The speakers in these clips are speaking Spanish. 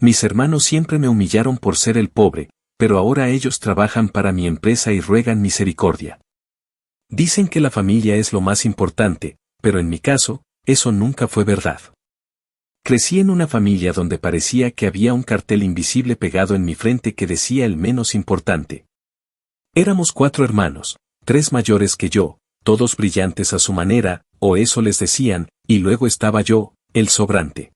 Mis hermanos siempre me humillaron por ser el pobre, pero ahora ellos trabajan para mi empresa y ruegan misericordia. Dicen que la familia es lo más importante, pero en mi caso, eso nunca fue verdad. Crecí en una familia donde parecía que había un cartel invisible pegado en mi frente que decía el menos importante. Éramos 4 hermanos, 3 mayores que yo, todos brillantes a su manera, o eso les decían, y luego estaba yo, el sobrante.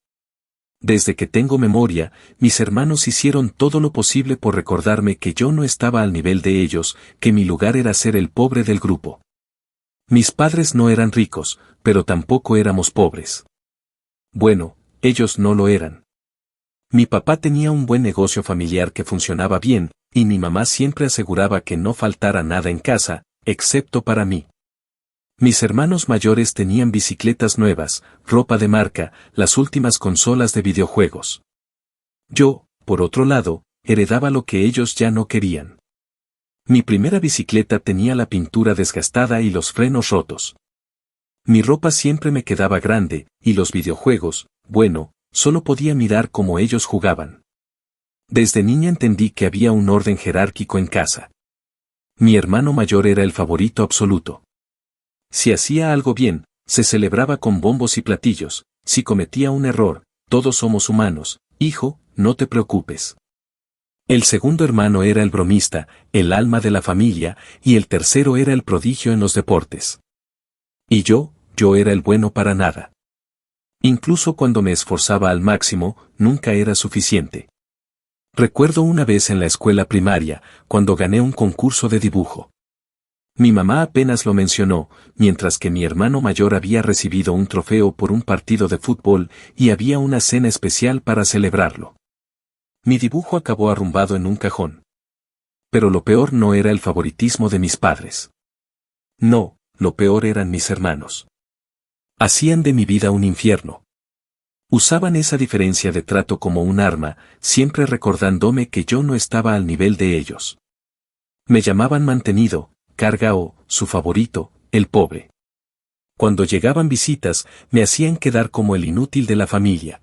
Desde que tengo memoria, mis hermanos hicieron todo lo posible por recordarme que yo no estaba al nivel de ellos, que mi lugar era ser el pobre del grupo. Mis padres no eran ricos, pero tampoco éramos pobres. Bueno, ellos no lo eran. Mi papá tenía un buen negocio familiar que funcionaba bien, y mi mamá siempre aseguraba que no faltara nada en casa, excepto para mí. Mis hermanos mayores tenían bicicletas nuevas, ropa de marca, las últimas consolas de videojuegos. Yo, por otro lado, heredaba lo que ellos ya no querían. Mi primera bicicleta tenía la pintura desgastada y los frenos rotos. Mi ropa siempre me quedaba grande, y los videojuegos, bueno, solo podía mirar cómo ellos jugaban. Desde niña entendí que había un orden jerárquico en casa. Mi hermano mayor era el favorito absoluto. Si hacía algo bien, se celebraba con bombos y platillos. Si cometía un error, todos somos humanos, hijo, no te preocupes. El segundo hermano era el bromista, el alma de la familia, y el tercero era el prodigio en los deportes. Y yo era el bueno para nada. Incluso cuando me esforzaba al máximo, nunca era suficiente. Recuerdo una vez en la escuela primaria, cuando gané un concurso de dibujo. Mi mamá apenas lo mencionó, mientras que mi hermano mayor había recibido un trofeo por un partido de fútbol y había una cena especial para celebrarlo. Mi dibujo acabó arrumbado en un cajón. Pero lo peor no era el favoritismo de mis padres. No, lo peor eran mis hermanos. Hacían de mi vida un infierno. Usaban esa diferencia de trato como un arma, siempre recordándome que yo no estaba al nivel de ellos. Me llamaban mantenido, carga o, su favorito, el pobre. Cuando llegaban visitas, me hacían quedar como el inútil de la familia.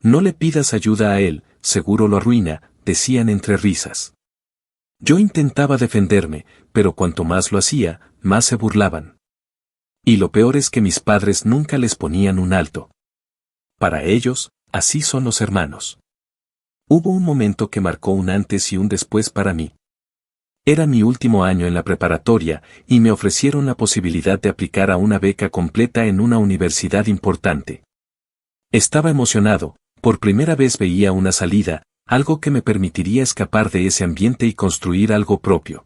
No le pidas ayuda a él, seguro lo arruina, decían entre risas. Yo intentaba defenderme, pero cuanto más lo hacía, más se burlaban. Y lo peor es que mis padres nunca les ponían un alto. Para ellos, así son los hermanos. Hubo un momento que marcó un antes y un después para mí. Era mi último año en la preparatoria, y me ofrecieron la posibilidad de aplicar a una beca completa en una universidad importante. Estaba emocionado, por primera vez veía una salida, algo que me permitiría escapar de ese ambiente y construir algo propio.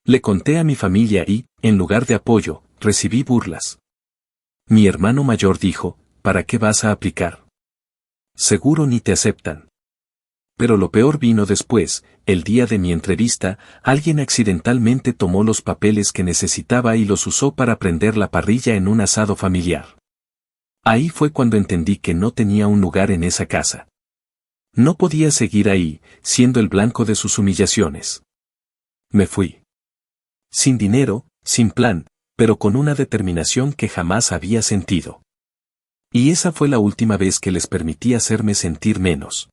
Le conté a mi familia y, en lugar de apoyo, recibí burlas. Mi hermano mayor dijo, ¿para qué vas a aplicar? Seguro ni te aceptan. Pero lo peor vino después. El día de mi entrevista, alguien accidentalmente tomó los papeles que necesitaba y los usó para prender la parrilla en un asado familiar. Ahí fue cuando entendí que no tenía un lugar en esa casa. No podía seguir ahí, siendo el blanco de sus humillaciones. Me fui. Sin dinero, sin plan, pero con una determinación que jamás había sentido. Y esa fue la última vez que les permití hacerme sentir menos.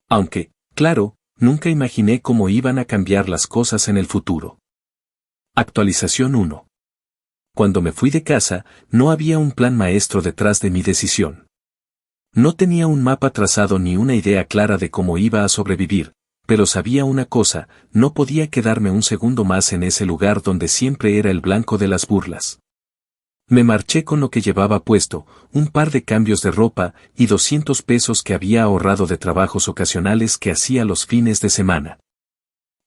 Aunque, claro, nunca imaginé cómo iban a cambiar las cosas en el futuro. Actualización 1. Cuando me fui de casa, no había un plan maestro detrás de mi decisión. No tenía un mapa trazado ni una idea clara de cómo iba a sobrevivir, pero sabía una cosa, no podía quedarme un segundo más en ese lugar donde siempre era el blanco de las burlas. Me marché con lo que llevaba puesto, un par de cambios de ropa y 200 pesos que había ahorrado de trabajos ocasionales que hacía los fines de semana.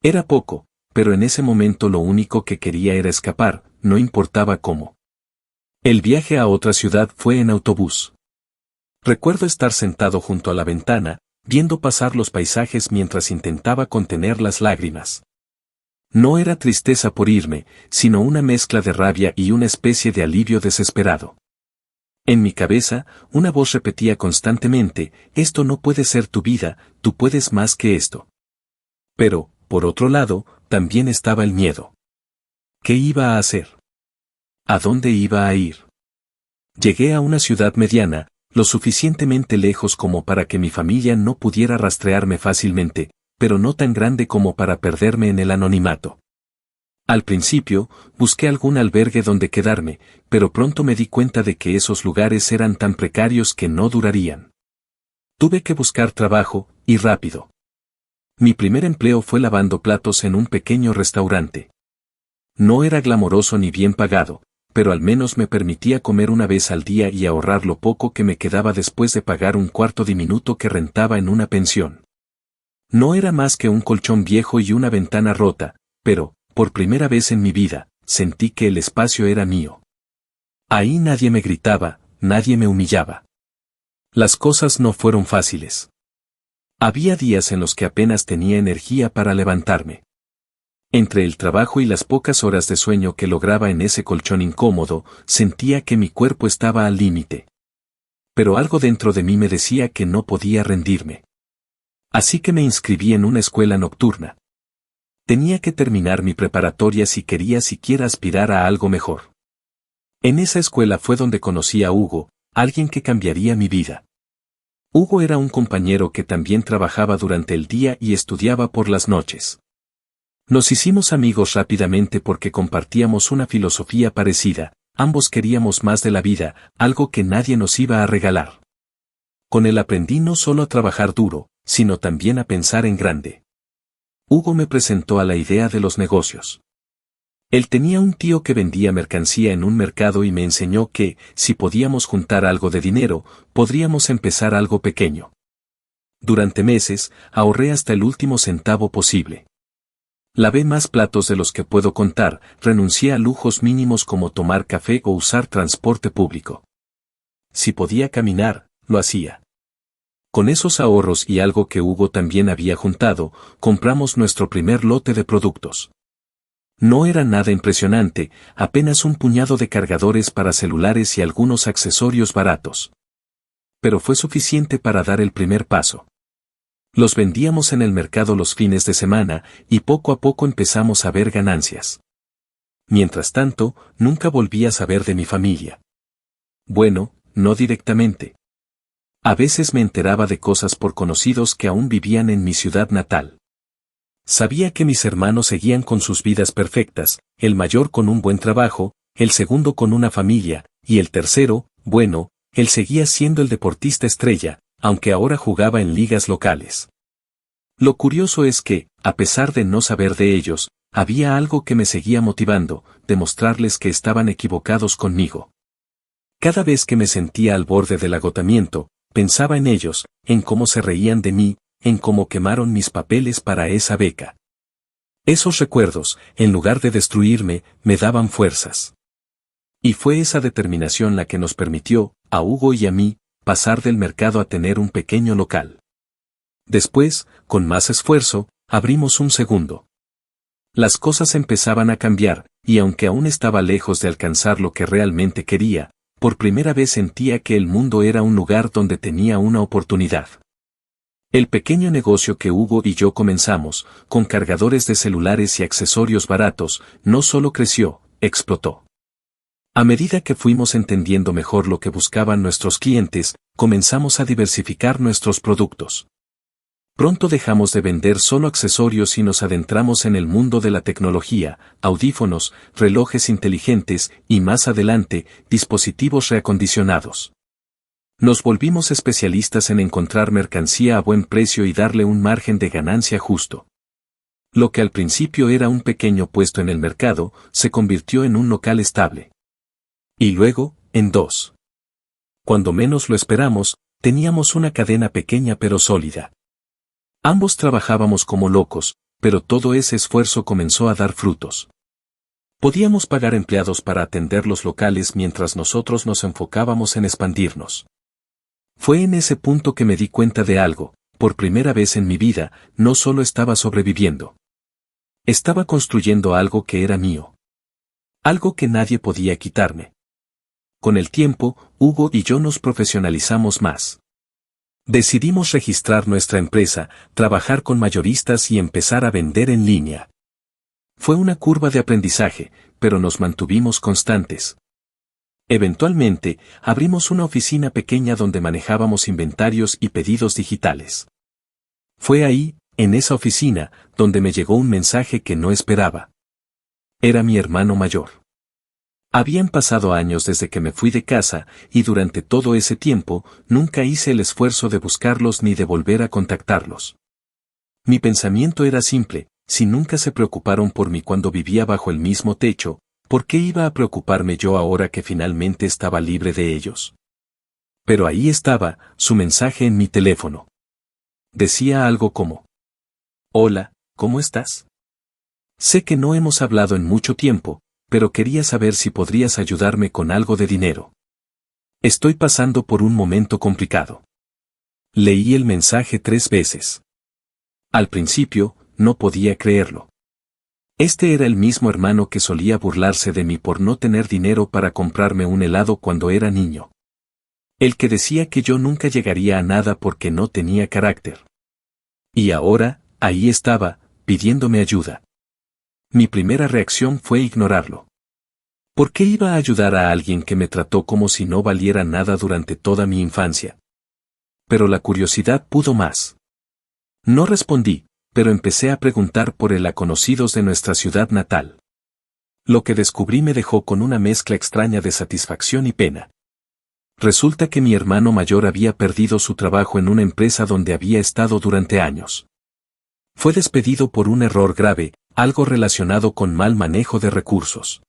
Era poco, pero en ese momento lo único que quería era escapar, no importaba cómo. El viaje a otra ciudad fue en autobús. Recuerdo estar sentado junto a la ventana, viendo pasar los paisajes mientras intentaba contener las lágrimas. No era tristeza por irme, sino una mezcla de rabia y una especie de alivio desesperado. En mi cabeza, una voz repetía constantemente, esto no puede ser tu vida, tú puedes más que esto. Pero, por otro lado, también estaba el miedo. ¿Qué iba a hacer? ¿A dónde iba a ir? Llegué a una ciudad mediana, lo suficientemente lejos como para que mi familia no pudiera rastrearme fácilmente, pero no tan grande como para perderme en el anonimato. Al principio, busqué algún albergue donde quedarme, pero pronto me di cuenta de que esos lugares eran tan precarios que no durarían. Tuve que buscar trabajo, y rápido. Mi primer empleo fue lavando platos en un pequeño restaurante. No era glamoroso ni bien pagado, pero al menos me permitía comer una vez al día y ahorrar lo poco que me quedaba después de pagar un cuarto diminuto que rentaba en una pensión. No era más que un colchón viejo y una ventana rota, pero, por primera vez en mi vida, sentí que el espacio era mío. Ahí nadie me gritaba, nadie me humillaba. Las cosas no fueron fáciles. Había días en los que apenas tenía energía para levantarme. Entre el trabajo y las pocas horas de sueño que lograba en ese colchón incómodo, sentía que mi cuerpo estaba al límite. Pero algo dentro de mí me decía que no podía rendirme. Así que me inscribí en una escuela nocturna. Tenía que terminar mi preparatoria si quería siquiera aspirar a algo mejor. En esa escuela fue donde conocí a Hugo, alguien que cambiaría mi vida. Hugo era un compañero que también trabajaba durante el día y estudiaba por las noches. Nos hicimos amigos rápidamente porque compartíamos una filosofía parecida, ambos queríamos más de la vida, algo que nadie nos iba a regalar. Con él aprendí no solo a trabajar duro, sino también a pensar en grande. Hugo me presentó a la idea de los negocios. Él tenía un tío que vendía mercancía en un mercado y me enseñó que, si podíamos juntar algo de dinero, podríamos empezar algo pequeño. Durante meses, ahorré hasta el último centavo posible. Lavé más platos de los que puedo contar, renuncié a lujos mínimos como tomar café o usar transporte público. Si podía caminar, lo hacía. Con esos ahorros y algo que Hugo también había juntado, compramos nuestro primer lote de productos. No era nada impresionante, apenas un puñado de cargadores para celulares y algunos accesorios baratos. Pero fue suficiente para dar el primer paso. Los vendíamos en el mercado los fines de semana, y poco a poco empezamos a ver ganancias. Mientras tanto, nunca volví a saber de mi familia. Bueno, no directamente. A veces me enteraba de cosas por conocidos que aún vivían en mi ciudad natal. Sabía que mis hermanos seguían con sus vidas perfectas, el mayor con un buen trabajo, el segundo con una familia, y el tercero, bueno, él seguía siendo el deportista estrella, aunque ahora jugaba en ligas locales. Lo curioso es que, a pesar de no saber de ellos, había algo que me seguía motivando, demostrarles que estaban equivocados conmigo. Cada vez que me sentía al borde del agotamiento, pensaba en ellos, en cómo se reían de mí, en cómo quemaron mis papeles para esa beca. Esos recuerdos, en lugar de destruirme, me daban fuerzas. Y fue esa determinación la que nos permitió, a Hugo y a mí, pasar del mercado a tener un pequeño local. Después, con más esfuerzo, abrimos un segundo. Las cosas empezaban a cambiar, y aunque aún estaba lejos de alcanzar lo que realmente quería, por primera vez sentía que el mundo era un lugar donde tenía una oportunidad. El pequeño negocio que Hugo y yo comenzamos, con cargadores de celulares y accesorios baratos, no solo creció, explotó. A medida que fuimos entendiendo mejor lo que buscaban nuestros clientes, comenzamos a diversificar nuestros productos. Pronto dejamos de vender solo accesorios y nos adentramos en el mundo de la tecnología, audífonos, relojes inteligentes y más adelante, dispositivos reacondicionados. Nos volvimos especialistas en encontrar mercancía a buen precio y darle un margen de ganancia justo. Lo que al principio era un pequeño puesto en el mercado, se convirtió en un local estable. Y luego, en dos. Cuando menos lo esperamos, teníamos una cadena pequeña pero sólida. Ambos trabajábamos como locos, pero todo ese esfuerzo comenzó a dar frutos. Podíamos pagar empleados para atender los locales mientras nosotros nos enfocábamos en expandirnos. Fue en ese punto que me di cuenta de algo, por primera vez en mi vida, no solo estaba sobreviviendo. Estaba construyendo algo que era mío. Algo que nadie podía quitarme. Con el tiempo, Hugo y yo nos profesionalizamos más. Decidimos registrar nuestra empresa, trabajar con mayoristas y empezar a vender en línea. Fue una curva de aprendizaje, pero nos mantuvimos constantes. Eventualmente, abrimos una oficina pequeña donde manejábamos inventarios y pedidos digitales. Fue ahí, en esa oficina, donde me llegó un mensaje que no esperaba. Era mi hermano mayor. Habían pasado años desde que me fui de casa, y durante todo ese tiempo, nunca hice el esfuerzo de buscarlos ni de volver a contactarlos. Mi pensamiento era simple: si nunca se preocuparon por mí cuando vivía bajo el mismo techo, ¿por qué iba a preocuparme yo ahora que finalmente estaba libre de ellos? Pero ahí estaba, su mensaje en mi teléfono. Decía algo como: Hola, ¿cómo estás? Sé que no hemos hablado en mucho tiempo, pero quería saber si podrías ayudarme con algo de dinero. Estoy pasando por un momento complicado. Leí el mensaje 3 veces. Al principio, no podía creerlo. Este era el mismo hermano que solía burlarse de mí por no tener dinero para comprarme un helado cuando era niño. El que decía que yo nunca llegaría a nada porque no tenía carácter. Y ahora, ahí estaba, pidiéndome ayuda. Mi primera reacción fue ignorarlo. ¿Por qué iba a ayudar a alguien que me trató como si no valiera nada durante toda mi infancia? Pero la curiosidad pudo más. No respondí, pero empecé a preguntar por el conocidos de nuestra ciudad natal. Lo que descubrí me dejó con una mezcla extraña de satisfacción y pena. Resulta que mi hermano mayor había perdido su trabajo en una empresa donde había estado durante años. Fue despedido por un error grave, algo relacionado con mal manejo de recursos.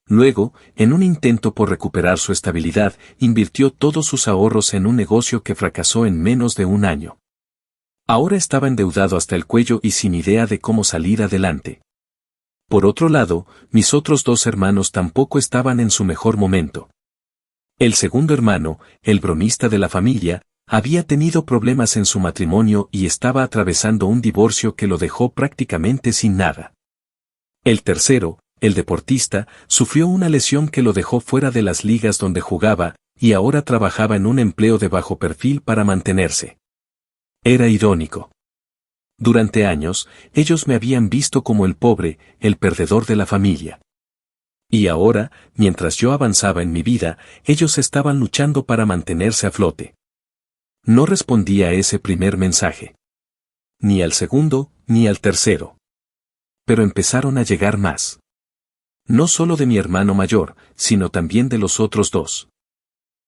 Luego, en un intento por recuperar su estabilidad, invirtió todos sus ahorros en un negocio que fracasó en menos de un año. Ahora estaba endeudado hasta el cuello y sin idea de cómo salir adelante. Por otro lado, mis otros 2 hermanos tampoco estaban en su mejor momento. El segundo hermano, el bromista de la familia, había tenido problemas en su matrimonio y estaba atravesando un divorcio que lo dejó prácticamente sin nada. El tercero, el deportista, sufrió una lesión que lo dejó fuera de las ligas donde jugaba, y ahora trabajaba en un empleo de bajo perfil para mantenerse. Era irónico. Durante años, ellos me habían visto como el pobre, el perdedor de la familia. Y ahora, mientras yo avanzaba en mi vida, ellos estaban luchando para mantenerse a flote. No respondí a ese primer mensaje. Ni al segundo, ni al tercero. Pero empezaron a llegar más. No solo de mi hermano mayor, sino también de los otros 2.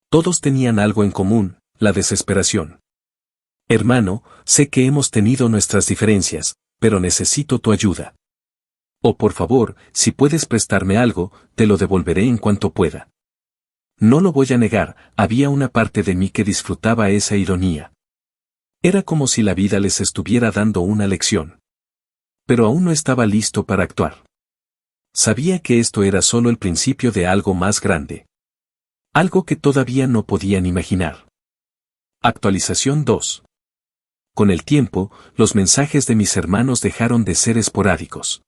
Todos tenían algo en común: la desesperación. Hermano, sé que hemos tenido nuestras diferencias, pero necesito tu ayuda. O por favor, si puedes prestarme algo, te lo devolveré en cuanto pueda. No lo voy a negar, había una parte de mí que disfrutaba esa ironía. Era como si la vida les estuviera dando una lección. Pero aún no estaba listo para actuar. Sabía que esto era solo el principio de algo más grande. Algo que todavía no podían imaginar. Actualización 2. Con el tiempo, los mensajes de mis hermanos dejaron de ser esporádicos.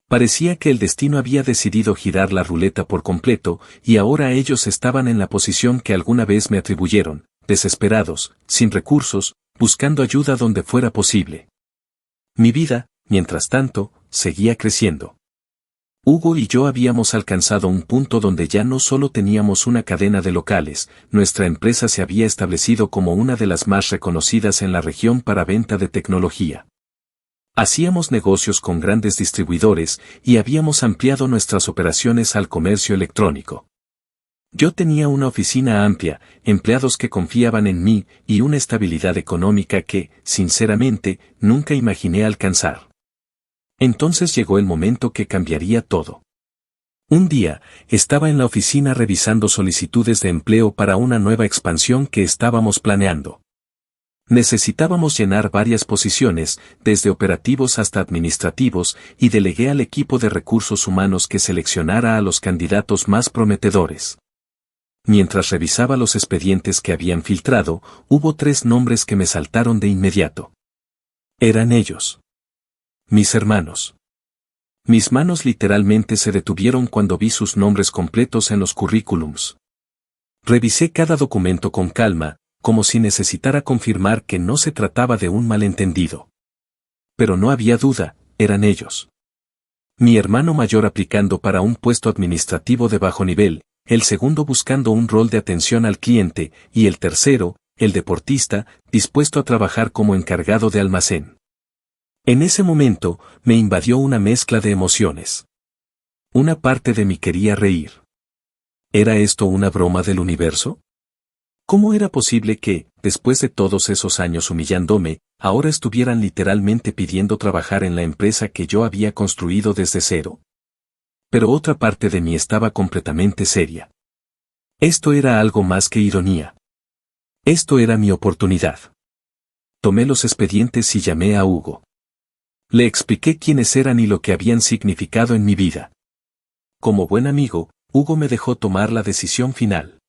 Parecía que el destino había decidido girar la ruleta por completo, y ahora ellos estaban en la posición que alguna vez me atribuyeron, desesperados, sin recursos, buscando ayuda donde fuera posible. Mi vida, mientras tanto, seguía creciendo. Hugo y yo habíamos alcanzado un punto donde ya no solo teníamos una cadena de locales, nuestra empresa se había establecido como una de las más reconocidas en la región para venta de tecnología. Hacíamos negocios con grandes distribuidores y habíamos ampliado nuestras operaciones al comercio electrónico. Yo tenía una oficina amplia, empleados que confiaban en mí y una estabilidad económica que, sinceramente, nunca imaginé alcanzar. Entonces llegó el momento que cambiaría todo. Un día, estaba en la oficina revisando solicitudes de empleo para una nueva expansión que estábamos planeando. Necesitábamos llenar varias posiciones, desde operativos hasta administrativos, y delegué al equipo de recursos humanos que seleccionara a los candidatos más prometedores. Mientras revisaba los expedientes que habían filtrado, hubo 3 nombres que me saltaron de inmediato. Eran ellos. Mis hermanos. Mis manos literalmente se detuvieron cuando vi sus nombres completos en los currículums. Revisé cada documento con calma, como si necesitara confirmar que no se trataba de un malentendido. Pero no había duda, eran ellos. Mi hermano mayor aplicando para un puesto administrativo de bajo nivel, el segundo buscando un rol de atención al cliente, y el tercero, el deportista, dispuesto a trabajar como encargado de almacén. En ese momento, me invadió una mezcla de emociones. Una parte de mí quería reír. ¿Era esto una broma del universo? ¿Cómo era posible que, después de todos esos años humillándome, ahora estuvieran literalmente pidiendo trabajar en la empresa que yo había construido desde cero? Pero otra parte de mí estaba completamente seria. Esto era algo más que ironía. Esto era mi oportunidad. Tomé los expedientes y llamé a Hugo. Le expliqué quiénes eran y lo que habían significado en mi vida. Como buen amigo, Hugo me dejó tomar la decisión final.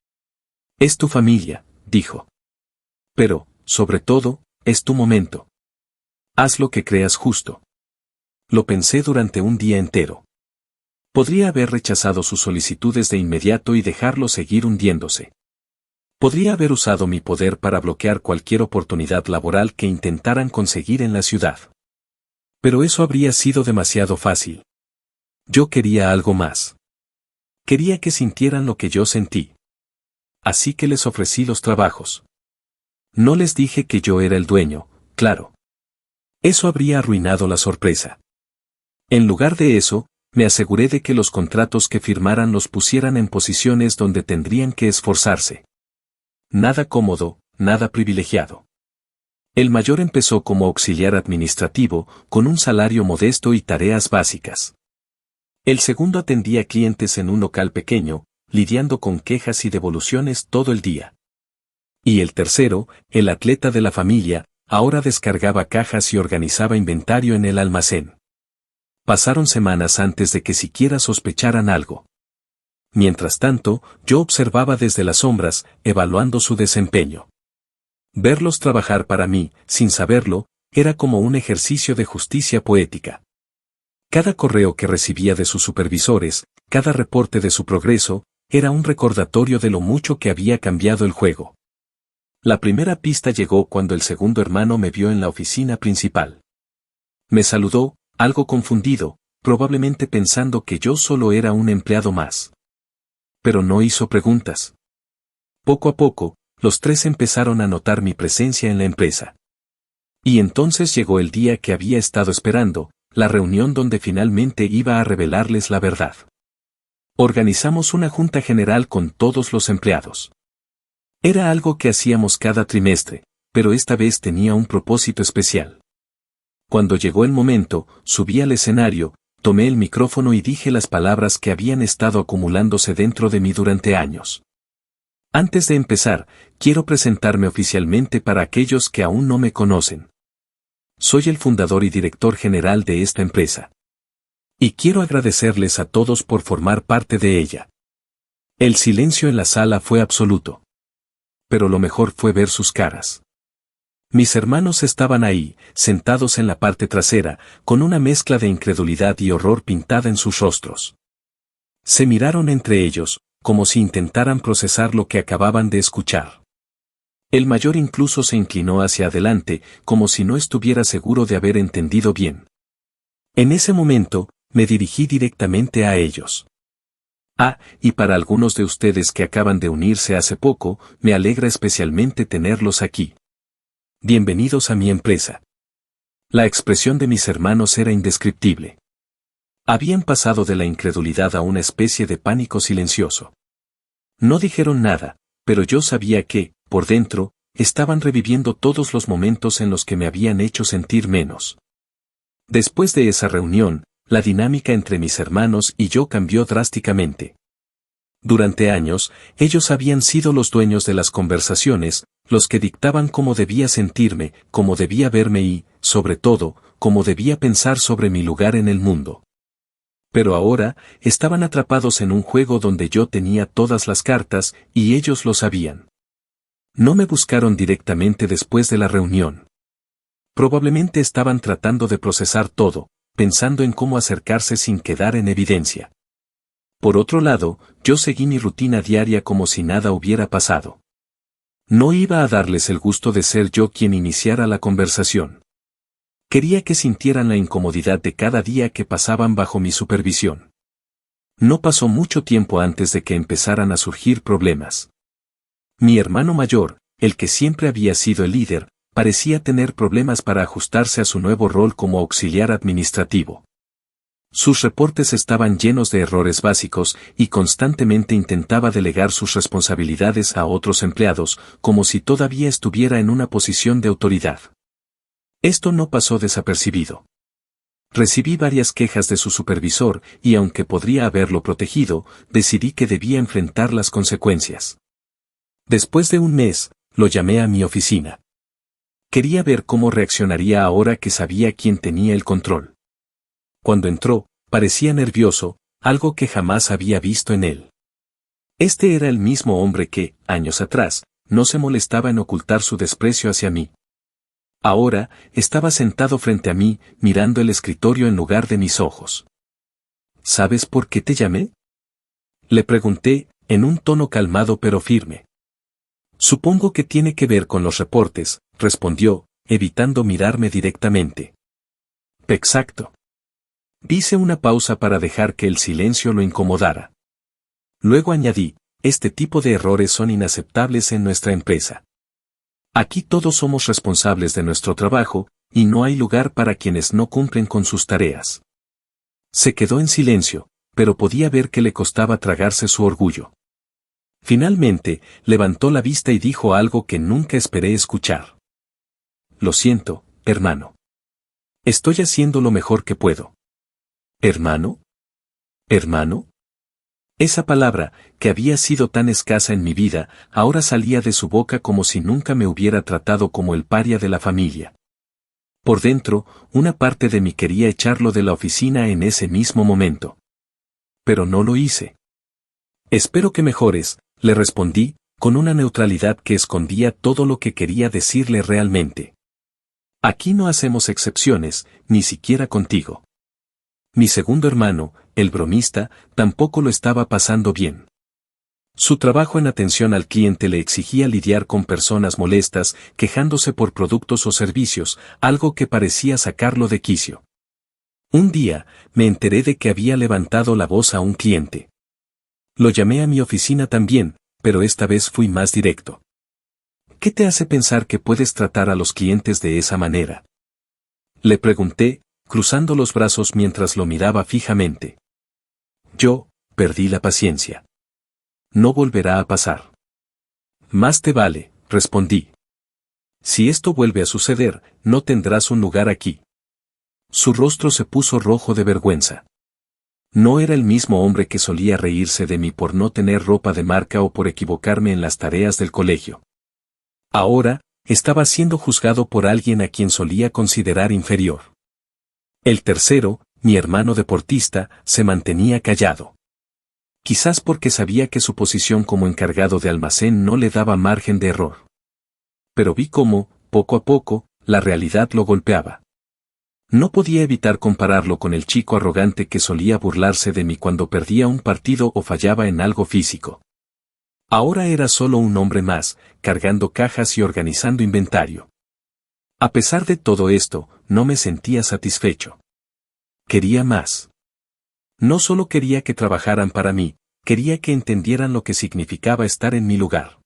Es tu familia, dijo. Pero, sobre todo, es tu momento. Haz lo que creas justo. Lo pensé durante un día entero. Podría haber rechazado sus solicitudes de inmediato y dejarlo seguir hundiéndose. Podría haber usado mi poder para bloquear cualquier oportunidad laboral que intentaran conseguir en la ciudad. Pero eso habría sido demasiado fácil. Yo quería algo más. Quería que sintieran lo que yo sentí. Así que les ofrecí los trabajos. No les dije que yo era el dueño, claro. Eso habría arruinado la sorpresa. En lugar de eso, me aseguré de que los contratos que firmaran los pusieran en posiciones donde tendrían que esforzarse. Nada cómodo, nada privilegiado. El mayor empezó como auxiliar administrativo, con un salario modesto y tareas básicas. El segundo atendía clientes en un local pequeño, lidiando con quejas y devoluciones todo el día. Y el tercero, el atleta de la familia, ahora descargaba cajas y organizaba inventario en el almacén. Pasaron semanas antes de que siquiera sospecharan algo. Mientras tanto, yo observaba desde las sombras, evaluando su desempeño. Verlos trabajar para mí, sin saberlo, era como un ejercicio de justicia poética. Cada correo que recibía de sus supervisores, cada reporte de su progreso, era un recordatorio de lo mucho que había cambiado el juego. La primera pista llegó cuando el segundo hermano me vio en la oficina principal. Me saludó, algo confundido, probablemente pensando que yo solo era un empleado más. Pero no hizo preguntas. Poco a poco, los tres empezaron a notar mi presencia en la empresa. Y entonces llegó el día que había estado esperando, la reunión donde finalmente iba a revelarles la verdad. Organizamos una junta general con todos los empleados. Era algo que hacíamos cada trimestre, pero esta vez tenía un propósito especial. Cuando llegó el momento, subí al escenario, tomé el micrófono y dije las palabras que habían estado acumulándose dentro de mí durante años. Antes de empezar, quiero presentarme oficialmente para aquellos que aún no me conocen. Soy el fundador y director general de esta empresa. Y quiero agradecerles a todos por formar parte de ella. El silencio en la sala fue absoluto. Pero lo mejor fue ver sus caras. Mis hermanos estaban ahí, sentados en la parte trasera, con una mezcla de incredulidad y horror pintada en sus rostros. Se miraron entre ellos, como si intentaran procesar lo que acababan de escuchar. El mayor incluso se inclinó hacia adelante, como si no estuviera seguro de haber entendido bien. En ese momento, me dirigí directamente a ellos. Y para algunos de ustedes que acaban de unirse hace poco, me alegra especialmente tenerlos aquí. Bienvenidos a mi empresa. La expresión de mis hermanos era indescriptible. Habían pasado de la incredulidad a una especie de pánico silencioso. No dijeron nada, pero yo sabía que, por dentro, estaban reviviendo todos los momentos en los que me habían hecho sentir menos. Después de esa reunión, la dinámica entre mis hermanos y yo cambió drásticamente. Durante años, ellos habían sido los dueños de las conversaciones, los que dictaban cómo debía sentirme, cómo debía verme y, sobre todo, cómo debía pensar sobre mi lugar en el mundo. Pero ahora, estaban atrapados en un juego donde yo tenía todas las cartas, y ellos lo sabían. No me buscaron directamente después de la reunión. Probablemente estaban tratando de procesar todo, pensando en cómo acercarse sin quedar en evidencia. Por otro lado, yo seguí mi rutina diaria como si nada hubiera pasado. No iba a darles el gusto de ser yo quien iniciara la conversación. Quería que sintieran la incomodidad de cada día que pasaban bajo mi supervisión. No pasó mucho tiempo antes de que empezaran a surgir problemas. Mi hermano mayor, el que siempre había sido el líder, parecía tener problemas para ajustarse a su nuevo rol como auxiliar administrativo. Sus reportes estaban llenos de errores básicos y constantemente intentaba delegar sus responsabilidades a otros empleados, como si todavía estuviera en una posición de autoridad. Esto no pasó desapercibido. Recibí varias quejas de su supervisor y aunque podría haberlo protegido, decidí que debía enfrentar las consecuencias. Después de un mes, lo llamé a mi oficina. Quería ver cómo reaccionaría ahora que sabía quién tenía el control. Cuando entró, parecía nervioso, algo que jamás había visto en él. Este era el mismo hombre que, años atrás, no se molestaba en ocultar su desprecio hacia mí. Ahora, estaba sentado frente a mí, mirando el escritorio en lugar de mis ojos. ¿Sabes por qué te llamé? Le pregunté, en un tono calmado pero firme. Supongo que tiene que ver con los reportes, respondió, evitando mirarme directamente. Exacto. Hice una pausa para dejar que el silencio lo incomodara. Luego añadí, este tipo de errores son inaceptables en nuestra empresa. Aquí todos somos responsables de nuestro trabajo, y no hay lugar para quienes no cumplen con sus tareas. Se quedó en silencio, pero podía ver que le costaba tragarse su orgullo. Finalmente, levantó la vista y dijo algo que nunca esperé escuchar. Lo siento, hermano. Estoy haciendo lo mejor que puedo. ¿Hermano? ¿Hermano? Esa palabra, que había sido tan escasa en mi vida, ahora salía de su boca como si nunca me hubiera tratado como el paria de la familia. Por dentro, una parte de mí quería echarlo de la oficina en ese mismo momento. Pero no lo hice. Espero que mejores, le respondí, con una neutralidad que escondía todo lo que quería decirle realmente. Aquí no hacemos excepciones, ni siquiera contigo. Mi segundo hermano, el bromista, tampoco lo estaba pasando bien. Su trabajo en atención al cliente le exigía lidiar con personas molestas, quejándose por productos o servicios, algo que parecía sacarlo de quicio. Un día, me enteré de que había levantado la voz a un cliente. Lo llamé a mi oficina también, pero esta vez fui más directo. ¿Qué te hace pensar que puedes tratar a los clientes de esa manera? Le pregunté, cruzando los brazos mientras lo miraba fijamente. Yo, perdí la paciencia. No volverá a pasar. Más te vale, respondí. Si esto vuelve a suceder, no tendrás un lugar aquí. Su rostro se puso rojo de vergüenza. No era el mismo hombre que solía reírse de mí por no tener ropa de marca o por equivocarme en las tareas del colegio. Ahora, estaba siendo juzgado por alguien a quien solía considerar inferior. El tercero, mi hermano deportista, se mantenía callado. Quizás porque sabía que su posición como encargado de almacén no le daba margen de error. Pero vi cómo, poco a poco, la realidad lo golpeaba. No podía evitar compararlo con el chico arrogante que solía burlarse de mí cuando perdía un partido o fallaba en algo físico. Ahora era solo un hombre más, cargando cajas y organizando inventario. A pesar de todo esto, no me sentía satisfecho. Quería más. No solo quería que trabajaran para mí, quería que entendieran lo que significaba estar en mi lugar.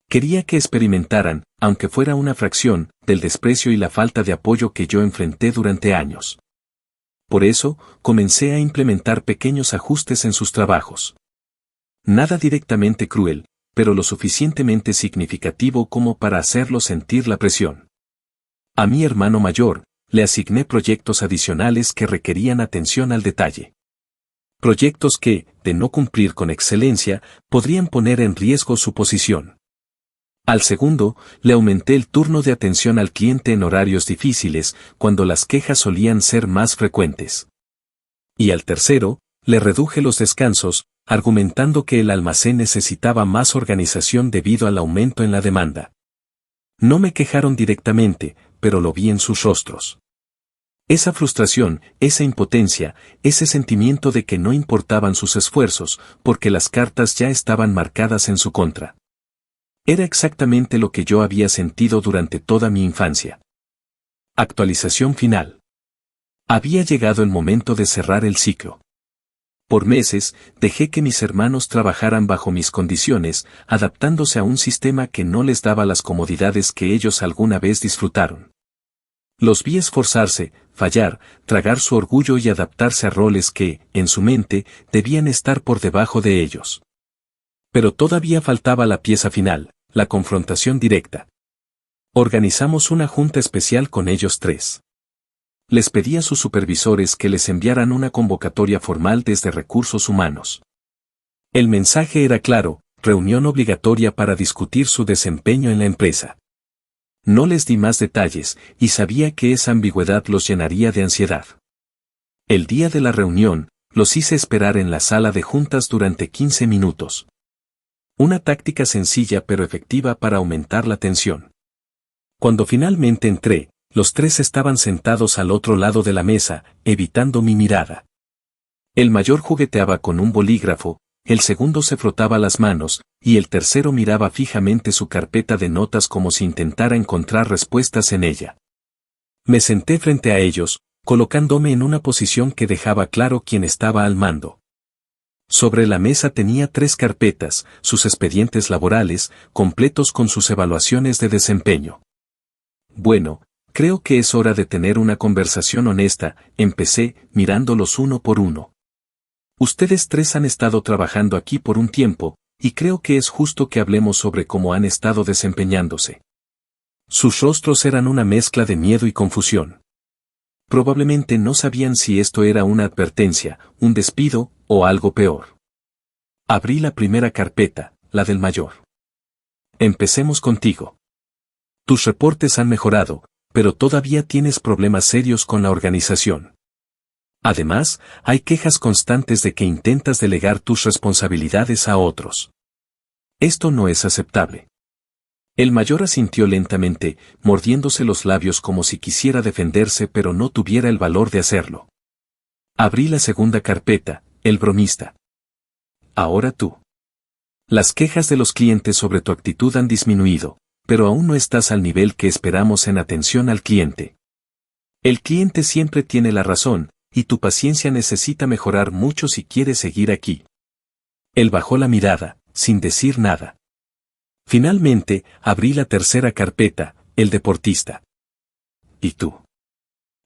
Quería que experimentaran, aunque fuera una fracción, del desprecio y la falta de apoyo que yo enfrenté durante años. Por eso, comencé a implementar pequeños ajustes en sus trabajos. Nada directamente cruel, pero lo suficientemente significativo como para hacerlo sentir la presión. A mi hermano mayor, le asigné proyectos adicionales que requerían atención al detalle. Proyectos que, de no cumplir con excelencia, podrían poner en riesgo su posición. Al segundo, le aumenté el turno de atención al cliente en horarios difíciles, cuando las quejas solían ser más frecuentes. Y al tercero, le reduje los descansos, argumentando que el almacén necesitaba más organización debido al aumento en la demanda. No me quejaron directamente, pero lo vi en sus rostros. Esa frustración, esa impotencia, ese sentimiento de que no importaban sus esfuerzos, porque las cartas ya estaban marcadas en su contra. Era exactamente lo que yo había sentido durante toda mi infancia. Actualización final. Había llegado el momento de cerrar el ciclo. Por meses, dejé que mis hermanos trabajaran bajo mis condiciones, adaptándose a un sistema que no les daba las comodidades que ellos alguna vez disfrutaron. Los vi esforzarse, fallar, tragar su orgullo y adaptarse a roles que, en su mente, debían estar por debajo de ellos. Pero todavía faltaba la pieza final, la confrontación directa. Organizamos una junta especial con ellos tres. Les pedí a sus supervisores que les enviaran una convocatoria formal desde Recursos Humanos. El mensaje era claro: reunión obligatoria para discutir su desempeño en la empresa. No les di más detalles, y sabía que esa ambigüedad los llenaría de ansiedad. El día de la reunión, los hice esperar en la sala de juntas durante 15 minutos. Una táctica sencilla pero efectiva para aumentar la tensión. Cuando finalmente entré, los tres estaban sentados al otro lado de la mesa, evitando mi mirada. El mayor jugueteaba con un bolígrafo, el segundo se frotaba las manos, y el tercero miraba fijamente su carpeta de notas como si intentara encontrar respuestas en ella. Me senté frente a ellos, colocándome en una posición que dejaba claro quién estaba al mando. Sobre la mesa tenía 3 carpetas, sus expedientes laborales, completos con sus evaluaciones de desempeño. Bueno, creo que es hora de tener una conversación honesta, empecé, mirándolos uno por uno. Ustedes tres han estado trabajando aquí por un tiempo, y creo que es justo que hablemos sobre cómo han estado desempeñándose. Sus rostros eran una mezcla de miedo y confusión. Probablemente no sabían si esto era una advertencia, un despido, o algo peor. Abrí la primera carpeta, la del mayor. Empecemos contigo. Tus reportes han mejorado, pero todavía tienes problemas serios con la organización. Además, hay quejas constantes de que intentas delegar tus responsabilidades a otros. Esto no es aceptable. El mayor asintió lentamente, mordiéndose los labios como si quisiera defenderse pero no tuviera el valor de hacerlo. Abrí la segunda carpeta, el bromista. Ahora tú. Las quejas de los clientes sobre tu actitud han disminuido, pero aún no estás al nivel que esperamos en atención al cliente. El cliente siempre tiene la razón, y tu paciencia necesita mejorar mucho si quieres seguir aquí. Él bajó la mirada, sin decir nada. Finalmente, abrí la tercera carpeta, el deportista. ¿Y tú?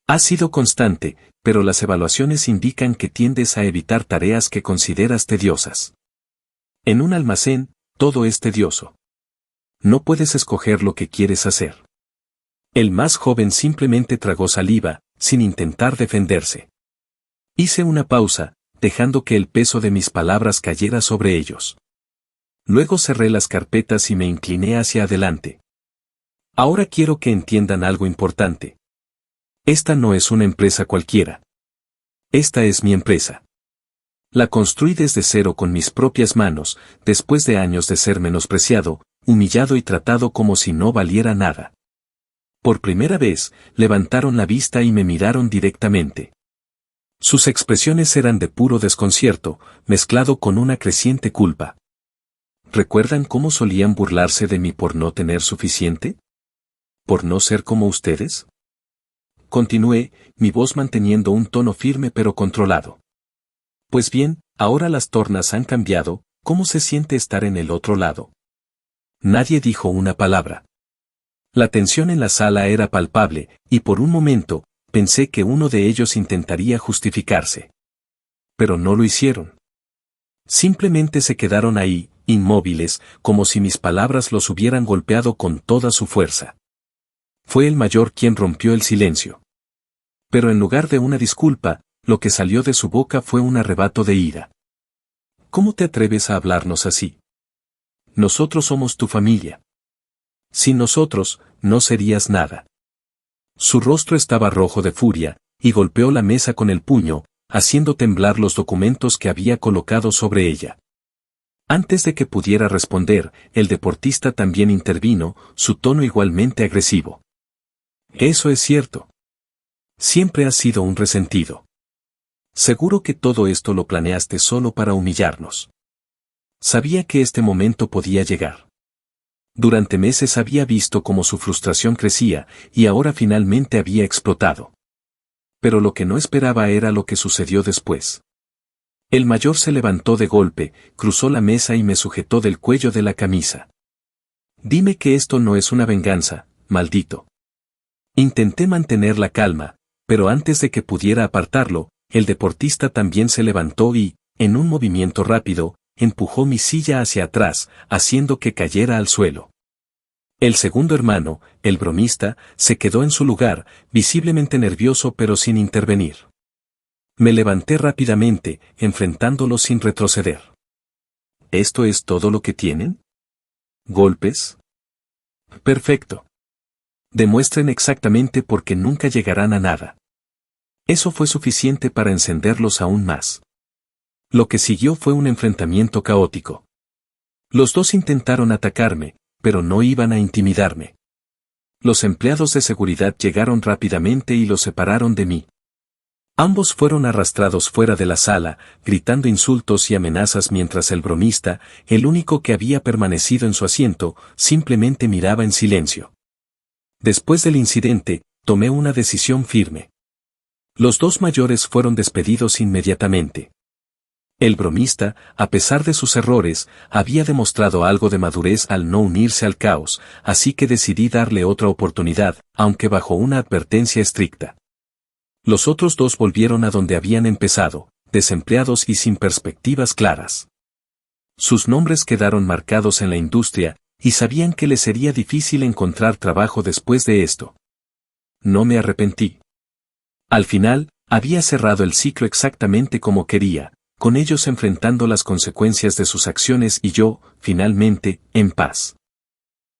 Has sido constante, pero las evaluaciones indican que tiendes a evitar tareas que consideras tediosas. En un almacén, todo es tedioso. No puedes escoger lo que quieres hacer. El más joven simplemente tragó saliva, sin intentar defenderse. Hice una pausa, dejando que el peso de mis palabras cayera sobre ellos. Luego cerré las carpetas y me incliné hacia adelante. Ahora quiero que entiendan algo importante. Esta no es una empresa cualquiera. Esta es mi empresa. La construí desde cero con mis propias manos, después de años de ser menospreciado, humillado y tratado como si no valiera nada. Por primera vez, levantaron la vista y me miraron directamente. Sus expresiones eran de puro desconcierto, mezclado con una creciente culpa. ¿Recuerdan cómo solían burlarse de mí por no tener suficiente? ¿Por no ser como ustedes? Continué, mi voz manteniendo un tono firme pero controlado. Pues bien, ahora las tornas han cambiado, ¿cómo se siente estar en el otro lado? Nadie dijo una palabra. La tensión en la sala era palpable, y por un momento, pensé que uno de ellos intentaría justificarse. Pero no lo hicieron. Simplemente se quedaron ahí, inmóviles, como si mis palabras los hubieran golpeado con toda su fuerza. Fue el mayor quien rompió el silencio. Pero en lugar de una disculpa, lo que salió de su boca fue un arrebato de ira. ¿Cómo te atreves a hablarnos así? Nosotros somos tu familia. Sin nosotros, no serías nada. Su rostro estaba rojo de furia, y golpeó la mesa con el puño, haciendo temblar los documentos que había colocado sobre ella. Antes de que pudiera responder, el deportista también intervino, su tono igualmente agresivo. Eso es cierto. Siempre has sido un resentido. Seguro que todo esto lo planeaste solo para humillarnos. Sabía que este momento podía llegar. Durante meses había visto cómo su frustración crecía, y ahora finalmente había explotado. Pero lo que no esperaba era lo que sucedió después. El mayor se levantó de golpe, cruzó la mesa y me sujetó del cuello de la camisa. Dime que esto no es una venganza, maldito. Intenté mantener la calma, pero antes de que pudiera apartarlo, el deportista también se levantó y, en un movimiento rápido, empujó mi silla hacia atrás, haciendo que cayera al suelo. El segundo hermano, el bromista, se quedó en su lugar, visiblemente nervioso pero sin intervenir. Me levanté rápidamente, enfrentándolo sin retroceder. ¿Esto es todo lo que tienen? ¿Golpes? Perfecto. Demuestren exactamente por qué nunca llegarán a nada. Eso fue suficiente para encenderlos aún más. Lo que siguió fue un enfrentamiento caótico. Los dos intentaron atacarme, pero no iban a intimidarme. Los empleados de seguridad llegaron rápidamente y los separaron de mí. Ambos fueron arrastrados fuera de la sala, gritando insultos y amenazas mientras el bromista, el único que había permanecido en su asiento, simplemente miraba en silencio. Después del incidente, tomé una decisión firme. Los dos mayores fueron despedidos inmediatamente. El bromista, a pesar de sus errores, había demostrado algo de madurez al no unirse al caos, así que decidí darle otra oportunidad, aunque bajo una advertencia estricta. Los otros dos volvieron a donde habían empezado, desempleados y sin perspectivas claras. Sus nombres quedaron marcados en la industria, y sabían que les sería difícil encontrar trabajo después de esto. No me arrepentí. Al final, había cerrado el ciclo exactamente como quería, con ellos enfrentando las consecuencias de sus acciones y yo, finalmente, en paz.